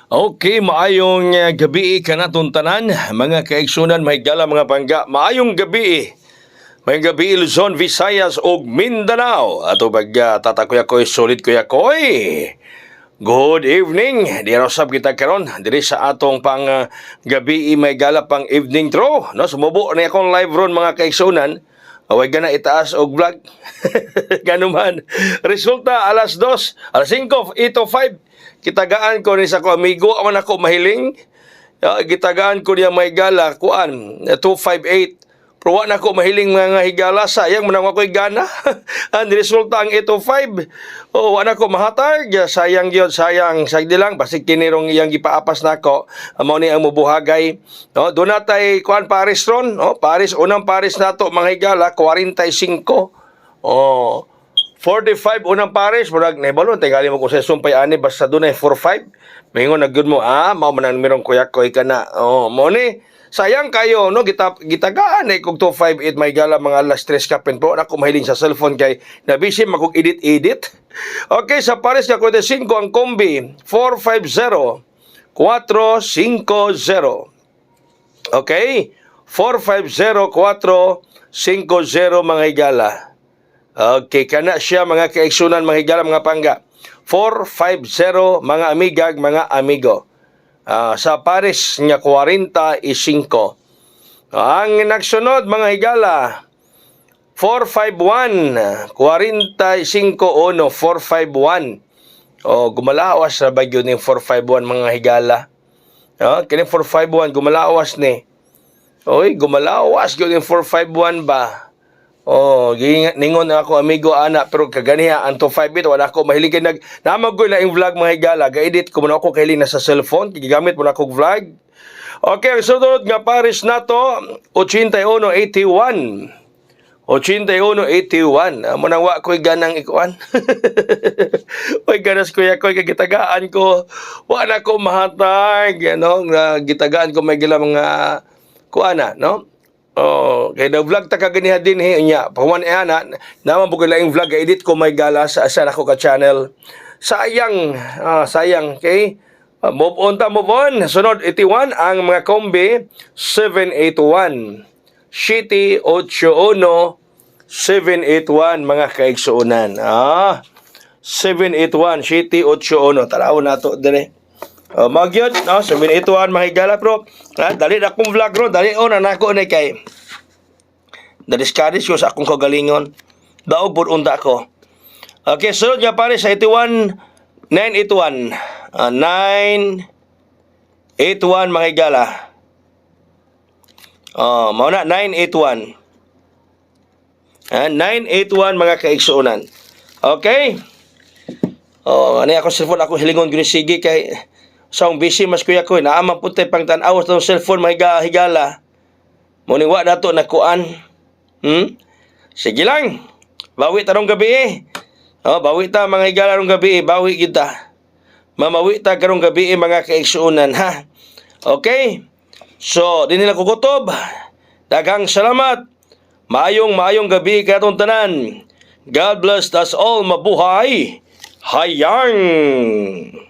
Okay, maayong gabi ka na tanan, mga kaigsunan, mahigala mga pangga. Maayong gabi, may gabi Luzon, Visayas ug Mindanao. Ato pag tatakuya ko'y solid kuya ko'y. Good evening. Di rasab kita karon diri sa atong pang gabi may gala pang evening throw. No, sumubo na akong live ron mga kaigsunan. Away gana itaas og vlog. Ganuman. Resulta alas 2, alas 5, 8:05. Kitagaan ko ni sa ko amigo aman ako mahiling. Gitagaan ko niya may gala kuan 258. Pero wa na ko mahiling mga higala, sayang man ako gana. Ang resulta ang 805. Wa na ko mahatag, sayang gyud, sayang sagdi lang basig kinirong iyang gipaapas nako. Amo ni ang mubuhagay. No, do na tay kuan Paris ron, no? Paris unang Paris nato mga higala 45. 45 unang Paris, murag nahibalon tingali mo ko sa sumpay ani basta dunay 45. Mingon na gyud mo, mao man ang mirong kuyakoy kana. Mo ni sayang kayo, no? Gitagaan na kung 258 may gala mga alas 3 kapin po. Ako mahiling sa cellphone kay nabisi makog edit. Okay, sa Paris ka 45 ang kombi 450 450. Okay? 450 450 mga higala. Okay, kana siya mga kaigsunan, mga higala, mga pangga. 450 mga amigag, mga amigo. Sa Paris nga 45. Ang nagsunod mga higala 451 45 uno 451. Gumalawas na ba yun yung 451 mga higala? Kini 451 gumalawas ni. Gumalawas yun yung 451 ba? Ningon ako amigo ana pero kaganiha ang 258 wala ako mahilig namagoy na yung vlog mga higala ga-edit ko muna ako kahiling na sa cellphone gigamit mo na ako vlog. Okay, ang sunod nga Paris nato 8181 mo nang wa ko'y ganang ikuan. Oy ganas kuya ko'y kagitagaan ko wa na ko mahatag gitagaan ko may gila mga kuana no. Kaya na vlog ta kaganiha din niya. Pahuman ana naman bugay laing vlog edit ko may gala sa ako ka channel. Sayang, okay? Move on. Sunod 81 ang mga kombi 781. City 81 781 mga kaigsuunan. 781 City 81 tarawon nato dire. Magyod, 781 mga higala bro. Dali na akong vlog ro, dali na nako na kay na-discourage ko sa akong kagalingon. Daog po unta ko. Okay, sunod nga pare sa 81 981 981 mga higala. Mao na 981 981 mga kaigsuunan. Okay? Ani ako cellphone ako hilingon gini sige kay sa busy mas kuya ko naamang puntay pang tan-aw sa cellphone mga higala. Mo ni wa dato na kuan. Sige lang. Bawi tarong gabi. Bawi ta mga higala rong gabi, bawi kita. Mamawi ta karong gabi mga kaigsuunan ha. Okay? So, di nila kukutob. Daghang salamat. Maayong gabi katong tanan. God bless us all. Mabuhay. Hayang!